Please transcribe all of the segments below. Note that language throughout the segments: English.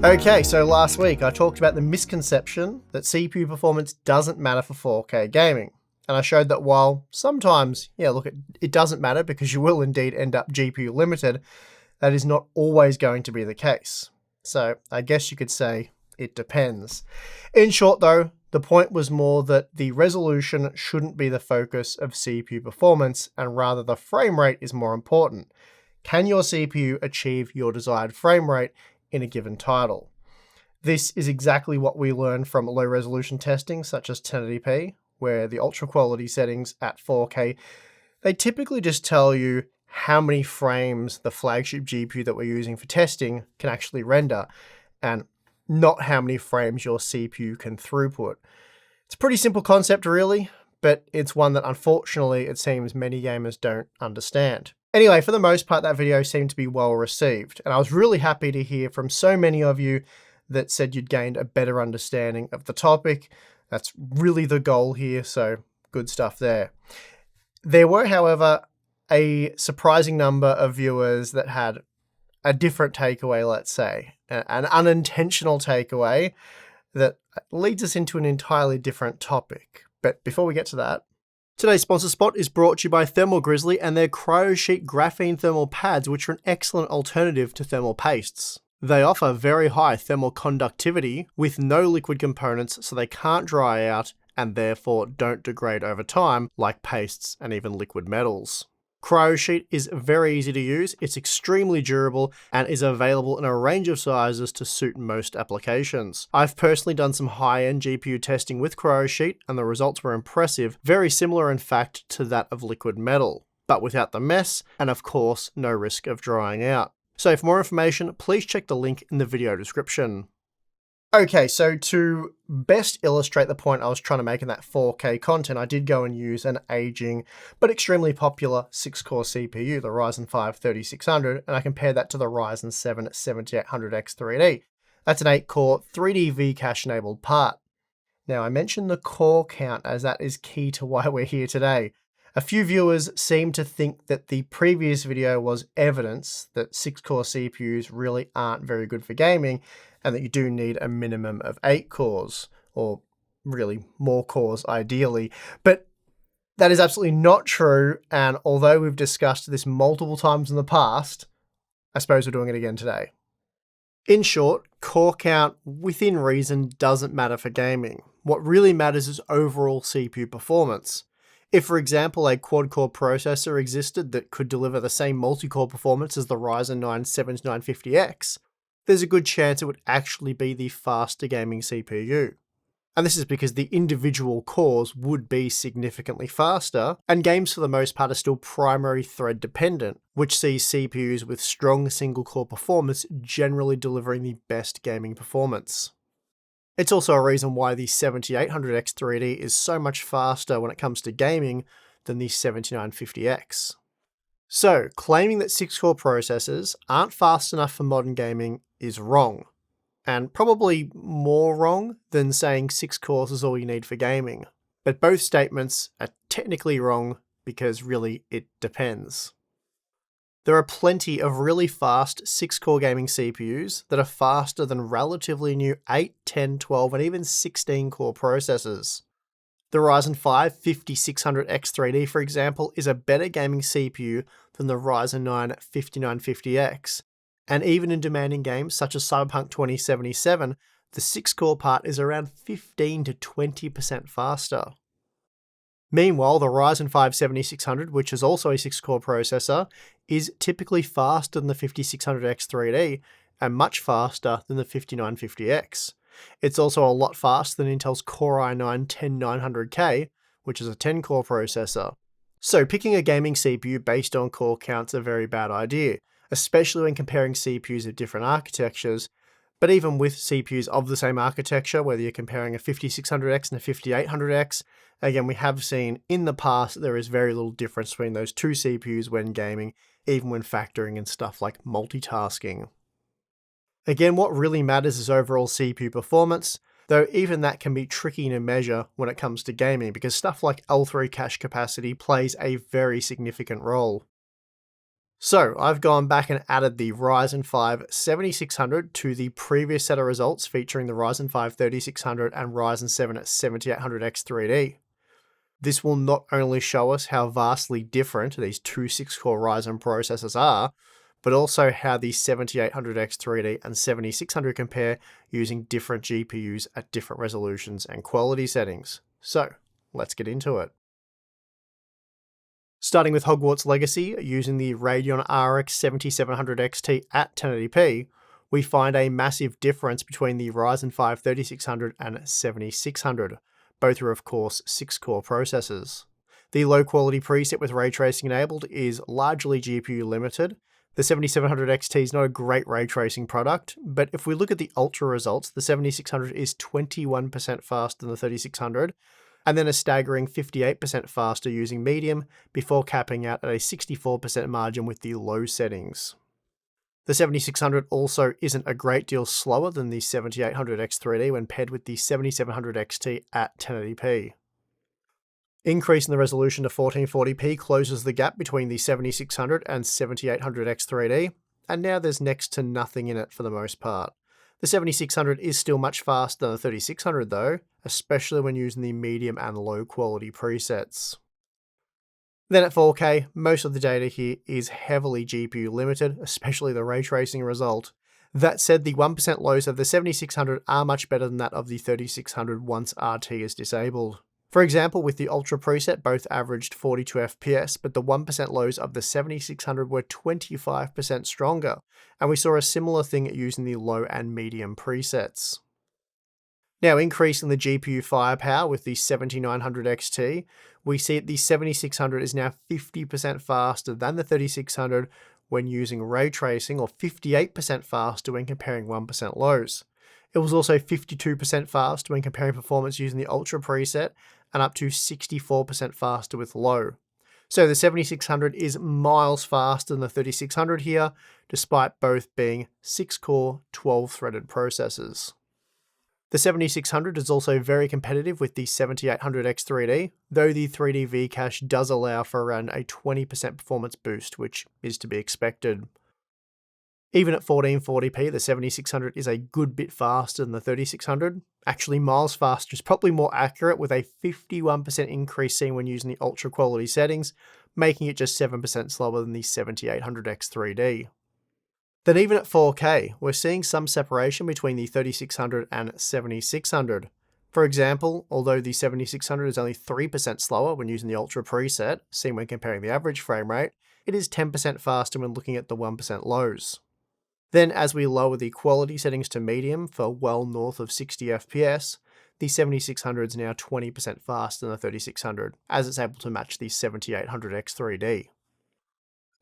Okay, so last week I talked about the misconception that CPU performance doesn't matter for 4K gaming. And I showed that while sometimes, it doesn't matter because you will indeed end up GPU limited, that is not always going to be the case. So I guess you could say it depends. In short though, the point was more that the resolution shouldn't be the focus of CPU performance and rather the frame rate is more important. Can your CPU achieve your desired frame rate in a given title? This is exactly what we learned from low resolution testing such as 1080p, where the ultra quality settings at 4K, they typically just tell you how many frames the flagship GPU that we're using for testing can actually render, and not how many frames your CPU can throughput. It's a pretty simple concept really, but it's one that unfortunately it seems many gamers don't understand. Anyway, for the most part, that video seemed to be well received, and I was really happy to hear from so many of you that said you'd gained a better understanding of the topic. That's really the goal here, so good stuff there. There were, however, a surprising number of viewers that had a different takeaway, let's say, an unintentional takeaway that leads us into an entirely different topic. But before we get to that, today's sponsor spot is brought to you by Thermal Grizzly and their CryoSheet graphene thermal pads, which are an excellent alternative to thermal pastes. They offer very high thermal conductivity with no liquid components, so they can't dry out and therefore don't degrade over time like pastes and even liquid metals. CryoSheet is very easy to use, it's extremely durable, and is available in a range of sizes to suit most applications. I've personally done some high-end GPU testing with CryoSheet, and the results were impressive, very similar in fact to that of liquid metal, but without the mess, and of course, no risk of drying out. So for more information, please check the link in the video description. Okay, so to best illustrate the point I was trying to make in that 4K content, I did go and use an aging but extremely popular 6-core CPU, the Ryzen 5 3600, and I compared that to the Ryzen 7 7800X3D. That's an 8-core 3D V-cache enabled part. Now I mentioned the core count as that is key to why we're here today. A few viewers seem to think that the previous video was evidence that 6-core CPUs really aren't very good for gaming and that you do need a minimum of 8 cores, or really more cores ideally. But that is absolutely not true, and although we've discussed this multiple times in the past, I suppose we're doing it again today. In short, core count within reason doesn't matter for gaming. What really matters is overall CPU performance. If, for example, a quad-core processor existed that could deliver the same multi-core performance as the Ryzen 9 7950X, there's a good chance it would actually be the faster gaming CPU. And this is because the individual cores would be significantly faster, and games for the most part are still primary thread dependent, which sees CPUs with strong single-core performance generally delivering the best gaming performance. It's also a reason why the 7800X3D is so much faster when it comes to gaming than the 7950X. So, claiming that 6-core processors aren't fast enough for modern gaming is wrong, and probably more wrong than saying 6 cores is all you need for gaming. But both statements are technically wrong because really it depends. There are plenty of really fast 6-core gaming CPUs that are faster than relatively new 8, 10, 12, and even 16-core processors. The Ryzen 5 5600X3D, for example, is a better gaming CPU than the Ryzen 9 5950X, and even in demanding games such as Cyberpunk 2077, the 6-core part is around 15 to 20% faster. Meanwhile, the Ryzen 5 7600, which is also a 6-core processor, is typically faster than the 5600X3D and much faster than the 5950X. It's also a lot faster than Intel's Core i9 10900K, which is a 10-core processor. So picking a gaming CPU based on core count's a very bad idea, especially when comparing CPUs of different architectures, but even with CPUs of the same architecture, whether you're comparing a 5600X and a 5800X, again, we have seen in the past there is very little difference between those two CPUs when gaming, even when factoring in stuff like multitasking. Again, what really matters is overall CPU performance, though even that can be tricky to measure when it comes to gaming because stuff like L3 cache capacity plays a very significant role. So I've gone back and added the Ryzen 5 7600 to the previous set of results featuring the Ryzen 5 3600 and Ryzen 7 7800X3D. This will not only show us how vastly different these two 6-core Ryzen processors are, but also how the 7800X3D and 7600 compare using different GPUs at different resolutions and quality settings. So let's get into it. Starting with Hogwarts Legacy, using the Radeon RX 7700 XT at 1080p, we find a massive difference between the Ryzen 5 3600 and 7600. Both are of course 6-core processors. The low quality preset with ray tracing enabled is largely GPU limited. The 7700 XT is not a great ray tracing product, but if we look at the ultra results, the 7600 is 21% faster than the 3600, and then a staggering 58% faster using medium before capping out at a 64% margin with the low settings. The 7600 also isn't a great deal slower than the 7800X3D when paired with the 7700 XT at 1080p. Increasing the resolution to 1440p closes the gap between the 7600 and 7800X3D, and now there's next to nothing in it for the most part. The 7600 is still much faster than the 3600 though, especially when using the medium and low quality presets. Then at 4K, most of the data here is heavily GPU limited, especially the ray tracing result. That said, the 1% lows of the 7600 are much better than that of the 3600 once RT is disabled. For example, with the Ultra preset, both averaged 42 FPS, but the 1% lows of the 7600 were 25% stronger, and we saw a similar thing using the low and medium presets. Now, increasing the GPU firepower with the 7900 XT, we see that the 7600 is now 50% faster than the 3600 when using ray tracing, or 58% faster when comparing 1% lows. It was also 52% faster when comparing performance using the Ultra preset, and up to 64% faster with low. So the 7600 is miles faster than the 3600 here, despite both being 6-core, 12-threaded processors. The 7600 is also very competitive with the 7800X3D, though the 3D V-cache does allow for around a 20% performance boost, which is to be expected. Even at 1440p, the 7600 is a good bit faster than the 3600. Actually, miles faster is probably more accurate, with a 51% increase seen when using the ultra quality settings, making it just 7% slower than the 7800X3D. Then even at 4K, we're seeing some separation between the 3600 and 7600. For example, although the 7600 is only 3% slower when using the Ultra preset, seen when comparing the average frame rate, it is 10% faster when looking at the 1% lows. Then as we lower the quality settings to medium for well north of 60 FPS, the 7600 is now 20% faster than the 3600, as it's able to match the 7800X3D.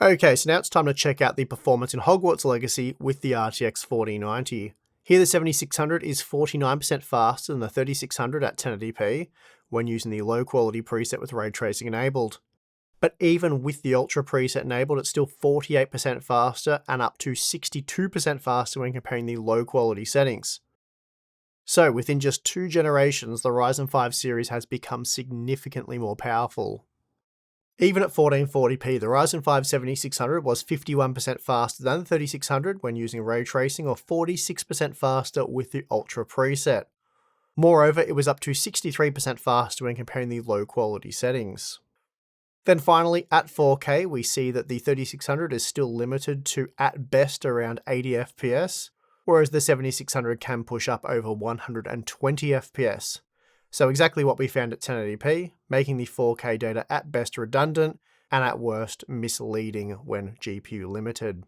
Okay, so now it's time to check out the performance in Hogwarts Legacy with the RTX 4090. Here the 7600 is 49% faster than the 3600 at 1080p when using the low quality preset with ray tracing enabled. But even with the Ultra preset enabled, it's still 48% faster and up to 62% faster when comparing the low quality settings. So within just 2 generations, the Ryzen 5 series has become significantly more powerful. Even at 1440p, the Ryzen 5 7600 was 51% faster than the 3600 when using ray tracing, or 46% faster with the Ultra preset. Moreover, it was up to 63% faster when comparing the low quality settings. Then finally, at 4K, we see that the 3600 is still limited to at best around 80 FPS, whereas the 7600 can push up over 120 FPS. So exactly what we found at 1080p, making the 4K data at best redundant, and at worst misleading when GPU limited.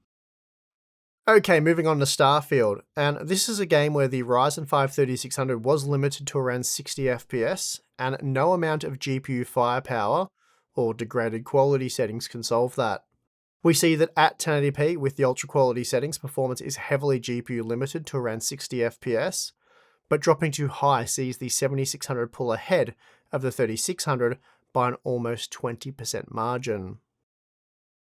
Okay, moving on to Starfield, and this is a game where the Ryzen 5 3600 was limited to around 60 FPS, and no amount of GPU firepower or degraded quality settings can solve that. We see that at 1080p with the ultra quality settings, performance is heavily GPU limited to around 60 FPS, but dropping too high sees the 7600 pull ahead of the 3600 by an almost 20% margin.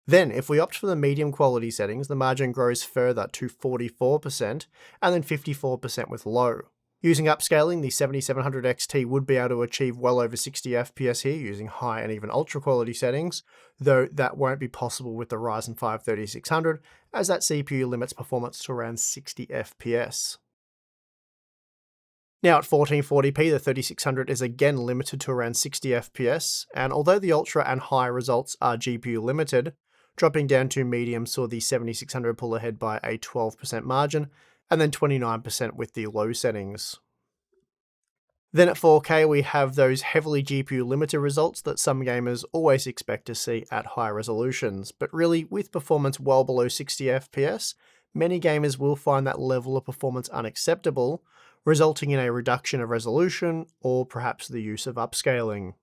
Then, if we opt for the medium quality settings, the margin grows further to 44% and then 54% with low. Using upscaling, the 7700 XT would be able to achieve well over 60 FPS here using high and even ultra quality settings, though that won't be possible with the Ryzen 5 3600, as that CPU limits performance to around 60 FPS. Now at 1440p, the 3600 is again limited to around 60 FPS, and although the ultra and high results are GPU limited, dropping down to medium saw the 7600 pull ahead by a 12% margin, and then 29% with the low settings. Then at 4K we have those heavily GPU limited results that some gamers always expect to see at high resolutions, but really with performance well below 60 FPS, many gamers will find that level of performance unacceptable, resulting in a reduction of resolution or perhaps the use of upscaling.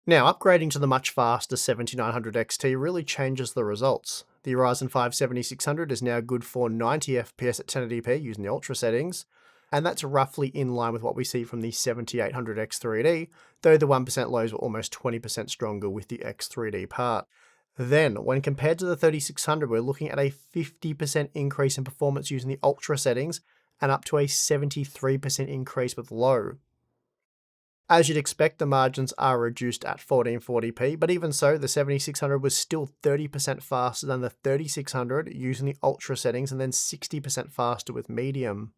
Now, upgrading to the much faster 7900 XT really changes the results. The Ryzen 5 7600 is now good for 90 FPS at 1080p using the Ultra settings, and that's roughly in line with what we see from the 7800 X3D, though the 1% lows were almost 20% stronger with the X3D part. Then, when compared to the 3600, we're looking at a 50% increase in performance using the Ultra settings, and up to a 73% increase with low. As you'd expect, the margins are reduced at 1440p, but even so, the 7600 was still 30% faster than the 3600 using the Ultra settings, and then 60% faster with medium.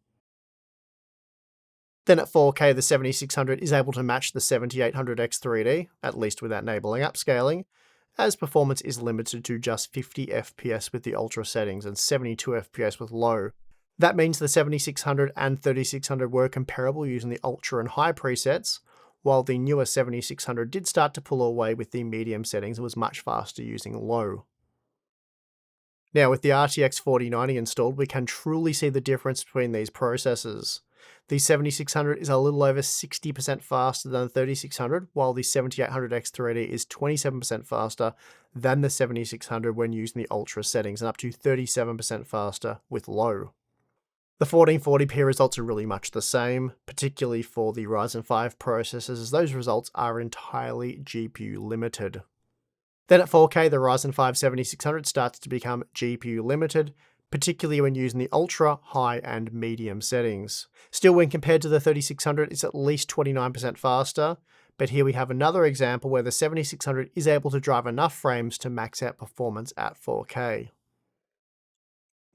Then at 4K, the 7600 is able to match the 7800 X3D, at least without enabling upscaling, as performance is limited to just 50 FPS with the Ultra settings and 72 FPS with low. That means the 7600 and 3600 were comparable using the Ultra and high presets, while the newer 7600 did start to pull away with the medium settings and was much faster using low. Now with the RTX 4090 installed, we can truly see the difference between these processors. The 7600 is a little over 60% faster than the 3600, while the 7800 X3D is 27% faster than the 7600 when using the Ultra settings, and up to 37% faster with low. The 1440p results are really much the same, particularly for the Ryzen 5 processors, as those results are entirely GPU limited. Then at 4K, the Ryzen 5 7600 starts to become GPU limited, particularly when using the Ultra, high, and medium settings. Still, when compared to the 3600, it's at least 29% faster, but here we have another example where the 7600 is able to drive enough frames to max out performance at 4K.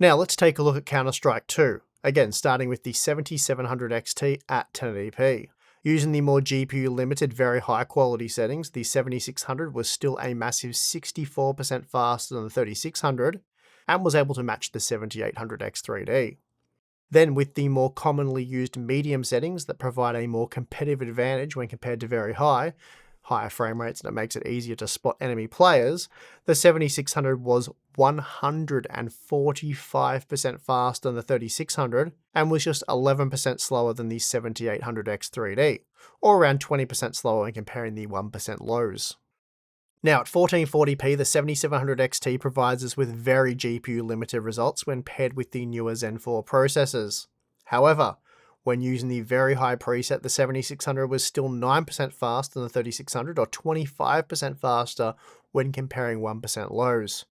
Now let's take a look at Counter-Strike 2. Again, starting with the 7700 XT at 1080p. Using the more GPU limited, very high quality settings, the 7600 was still a massive 64% faster than the 3600, and was able to match the 7800 X3D. Then with the more commonly used medium settings that provide a more competitive advantage when compared to very higher frame rates, and it makes it easier to spot enemy players, the 7600 was 145% faster than the 3600 and was just 11% slower than the 7800 X3D, or around 20% slower when comparing the 1% lows. Now at 1440p, the 7700 XT provides us with very GPU limited results when paired with the newer Zen 4 processors. However, when using the very high preset, the 7600 was still 9% faster than the 3600, or 25% faster when comparing 1% lows.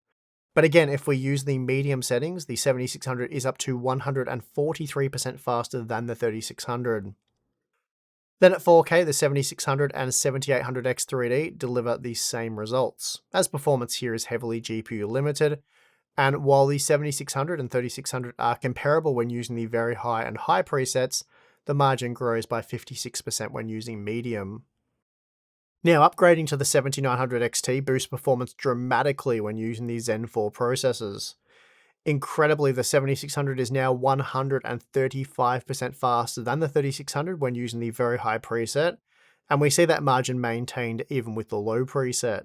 But again, if we use the medium settings, the 7600 is up to 143% faster than the 3600. Then at 4K, the 7600 and 7800 X3D deliver the same results, as performance here is heavily GPU limited, and while the 7600 and 3600 are comparable when using the very high and high presets, the margin grows by 56% when using medium. Now, upgrading to the 7900 XT boosts performance dramatically when using the Zen 4 processors. Incredibly, the 7600 is now 135% faster than the 3600 when using the very high preset, and we see that margin maintained even with the low preset.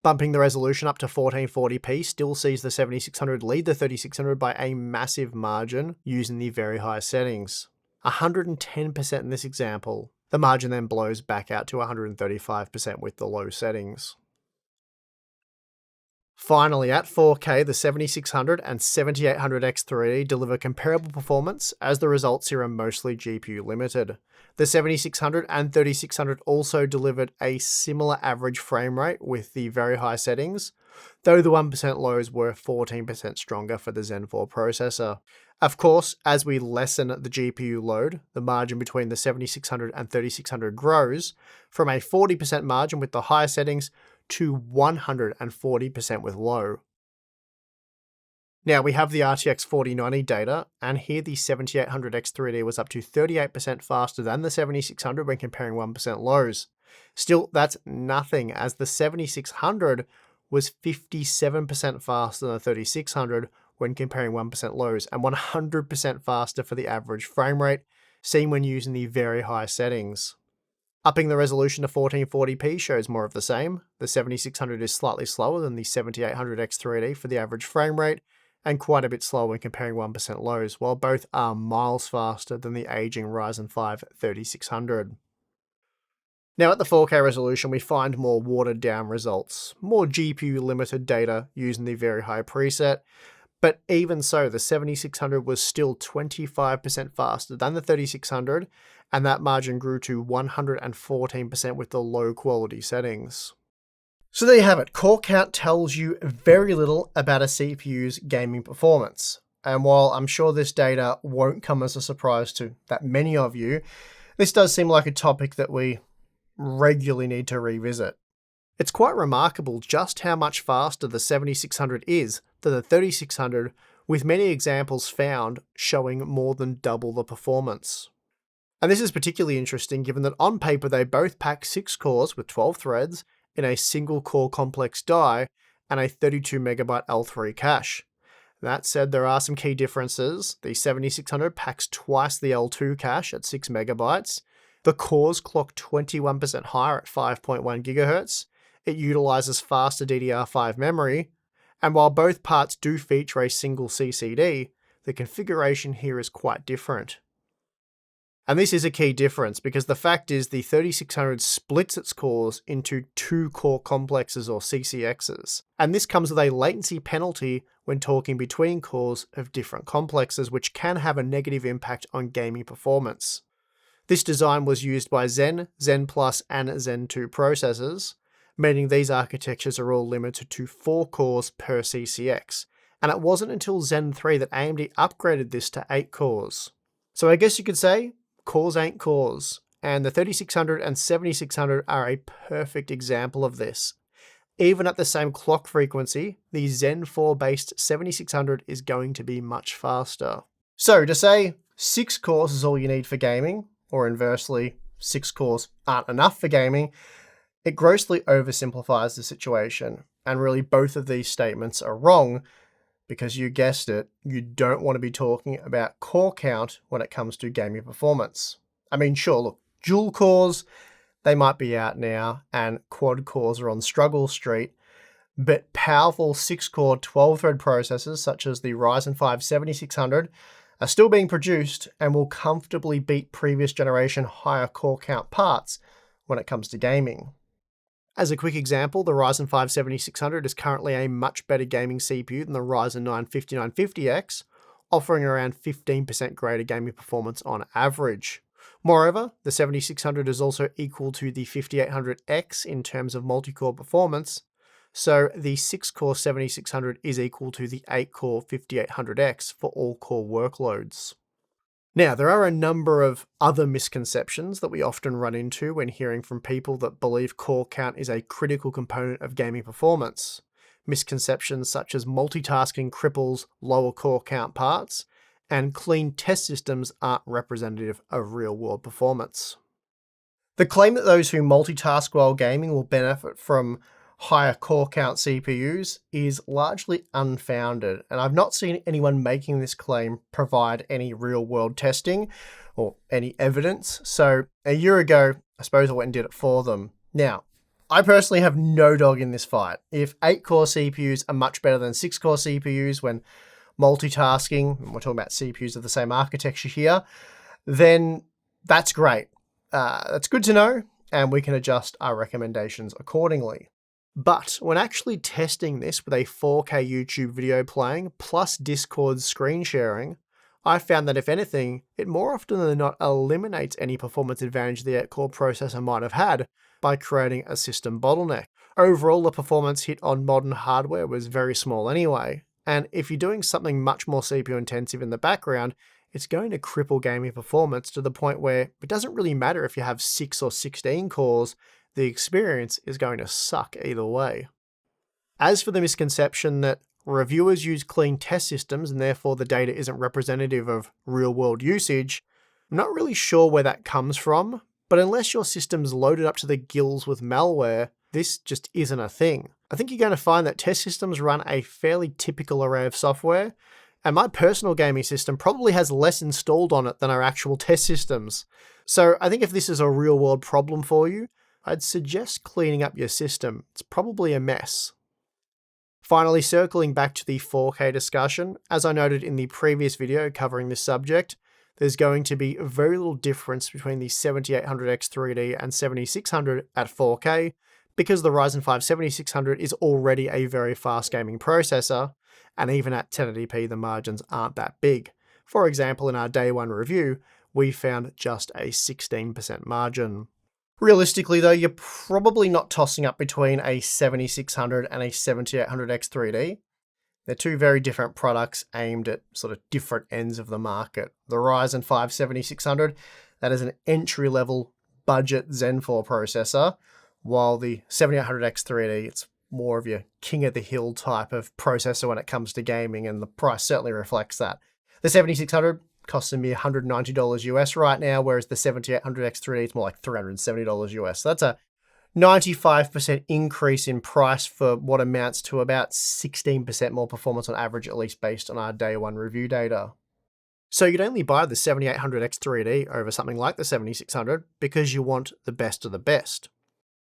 Bumping the resolution up to 1440p still sees the 7600 lead the 3600 by a massive margin using the very high settings. 110% in this example. The margin then blows back out to 135% with the low settings. Finally, at 4K, the 7600 and 7800 X3D deliver comparable performance, as the results here are mostly GPU limited. The 7600 and 3600 also delivered a similar average frame rate with the very high settings, though the 1% lows were 14% stronger for the Zen 4 processor. Of course, as we lessen the GPU load, the margin between the 7600 and 3600 grows from a 40% margin with the higher settings to 140% with low. Now we have the RTX 4090 data, and here the 7800X3D was up to 38% faster than the 7600 when comparing 1% lows. Still, that's nothing, as the 7600 was 57% faster than the 3600 when comparing 1% lows, and 100% faster for the average frame rate, seen when using the very high settings. Upping the resolution to 1440p shows more of the same. The 7600 is slightly slower than the 7800X3D for the average frame rate, and quite a bit slower when comparing 1% lows, while both are miles faster than the aging Ryzen 5 3600. Now at the 4K resolution, we find more watered down results, more GPU limited data using the very high preset, but even so, the 7600 was still 25% faster than the 3600, and that margin grew to 114% with the low quality settings. So there you have it. Core count tells you very little about a CPU's gaming performance. And while I'm sure this data won't come as a surprise to that many of you, this does seem like a topic that we regularly need to revisit. It's quite remarkable just how much faster the 7600 is than the 3600, with many examples found showing more than double the performance. And this is particularly interesting given that on paper they both pack 6 cores with 12 threads in a single core complex die and a 32MB L3 cache. That said, there are some key differences. The 7600 packs twice the L2 cache at 6MB. The cores clock 21% higher at 5.1 GHz. It utilizes faster DDR5 memory, and while both parts do feature a single CCD, the configuration here is quite different. And this is a key difference because the fact is the 3600 splits its cores into 2 core complexes or CCXs. And this comes with a latency penalty when talking between cores of different complexes, which can have a negative impact on gaming performance. This design was used by Zen, Zen Plus, and Zen 2 processors, meaning these architectures are all limited to 4 cores per CCX. And it wasn't until Zen 3 that AMD upgraded this to 8 cores. So I guess you could say, cores ain't cores, and the 3600 and 7600 are a perfect example of this. Even at the same clock frequency, the Zen 4 based 7600 is going to be much faster. So to say 6 cores is all you need for gaming, or inversely, 6 cores aren't enough for gaming, it grossly oversimplifies the situation, and really both of these statements are wrong, because you guessed it, you don't want to be talking about core count when it comes to gaming performance. I mean, sure, look, dual cores, they might be out now, and quad cores are on struggle street, but powerful 6-core 12-thread processors such as the Ryzen 5 7600 are still being produced and will comfortably beat previous generation higher core count parts when it comes to gaming. As a quick example, the Ryzen 5 7600 is currently a much better gaming CPU than the Ryzen 9 5950X, offering around 15% greater gaming performance on average. Moreover, the 7600 is also equal to the 5800X in terms of multi-core performance, so the 6-core 7600 is equal to the 8-core 5800X for all core workloads. Now, there are a number of other misconceptions that we often run into when hearing from people that believe core count is a critical component of gaming performance. Misconceptions such as multitasking cripples lower core count parts, and clean test systems aren't representative of real-world performance. The claim that those who multitask while gaming will benefit from higher core count CPUs is largely unfounded, and I've not seen anyone making this claim provide any real-world testing or any evidence. So a year ago, I suppose I went and did it for them. Now, I personally have no dog in this fight. If 8-core CPUs are much better than 6-core CPUs when multitasking, and we're talking about CPUs of the same architecture here, then that's great. That's good to know, and we can adjust our recommendations accordingly. But when actually testing this with a 4K YouTube video playing plus Discord screen sharing, I found that if anything, it more often than not eliminates any performance advantage the 8-core processor might have had by creating a system bottleneck. Overall, the performance hit on modern hardware was very small anyway, and if you're doing something much more CPU intensive in the background, it's going to cripple gaming performance to the point where it doesn't really matter if you have 6 or 16 cores, the experience is going to suck either way. As for the misconception that reviewers use clean test systems and therefore the data isn't representative of real-world usage, I'm not really sure where that comes from, but unless your system's loaded up to the gills with malware, this just isn't a thing. I think you're going to find that test systems run a fairly typical array of software, and my personal gaming system probably has less installed on it than our actual test systems. So I think if this is a real-world problem for you, I'd suggest cleaning up your system. It's probably a mess. Finally, circling back to the 4K discussion, as I noted in the previous video covering this subject, there's going to be very little difference between the 7800X 3D and 7600 at 4K, because the Ryzen 5 7600 is already a very fast gaming processor, and even at 1080p the margins aren't that big. For example, in our day one review, we found just a 16% margin. Realistically though, you're probably not tossing up between a 7600 and a 7800X 3D. They're two very different products aimed at sort of different ends of the market. The Ryzen 5 7600, that is an entry-level budget Zen 4 processor, while the 7800X 3D, it's more of your king of the hill type of processor when it comes to gaming, and the price certainly reflects that. The 7600 costing me $190 US right now, whereas the 7800X 3D is more like $370 US. So that's a 95% increase in price for what amounts to about 16% more performance on average, at least based on our day one review data. So you'd only buy the 7800X 3D over something like the 7600 because you want the best of the best.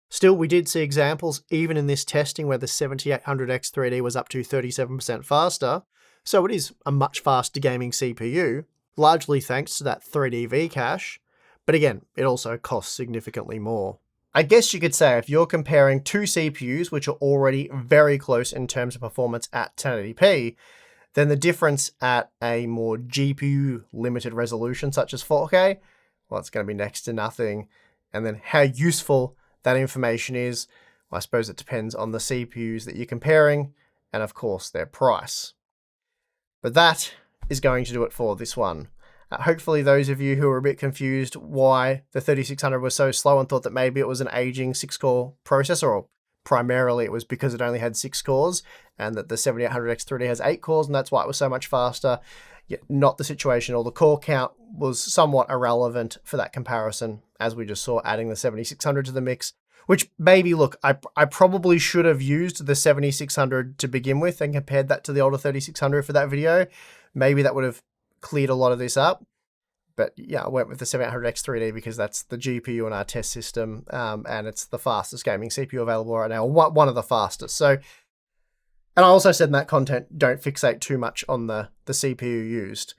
Still, we did see examples even in this testing where the 7800X 3D was up to 37% faster, so it is a much faster gaming CPU, largely thanks to that 3D V cache, but again, it also costs significantly more. I guess you could say if you're comparing two CPUs which are already very close in terms of performance at 1080p, then the difference at a more GPU limited resolution such as 4K, well, it's going to be next to nothing. And then how useful that information is, well, I suppose it depends on the CPUs that you're comparing and of course their price. But that is going to do it for this one. Hopefully those of you who are a bit confused why the 3600 was so slow and thought that maybe it was an aging 6-core processor, or primarily it was because it only had 6 cores and that the 7800X 3D has 8 cores and that's why it was so much faster. Yet not the situation. Or the core count was somewhat irrelevant for that comparison, as we just saw adding the 7600 to the mix. Which maybe, look, I probably should have used the 7600 to begin with and compared that to the older 3600 for that video. Maybe that would have cleared a lot of this up. But yeah, I went with the 7800X 3D because that's the GPU in our test system, and it's the fastest gaming CPU available right now, one of the fastest. So, and I also said in that content, don't fixate too much on the CPU used.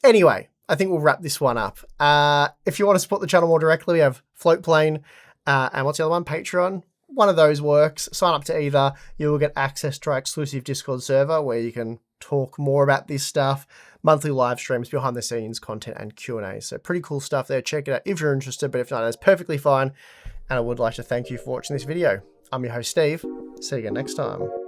Anyway, I think we'll wrap this one up. If you want to support the channel more directly, we have Floatplane, and what's the other one? Patreon. One of those works. Sign up to either. You will get access to our exclusive Discord server where you can talk more about this stuff, monthly live streams, behind the scenes content, and Q&A. So pretty cool stuff there. Check it out if you're interested, but if not, that's perfectly fine. And I would like to thank you for watching this video. I'm your host, Steve. See you again next time.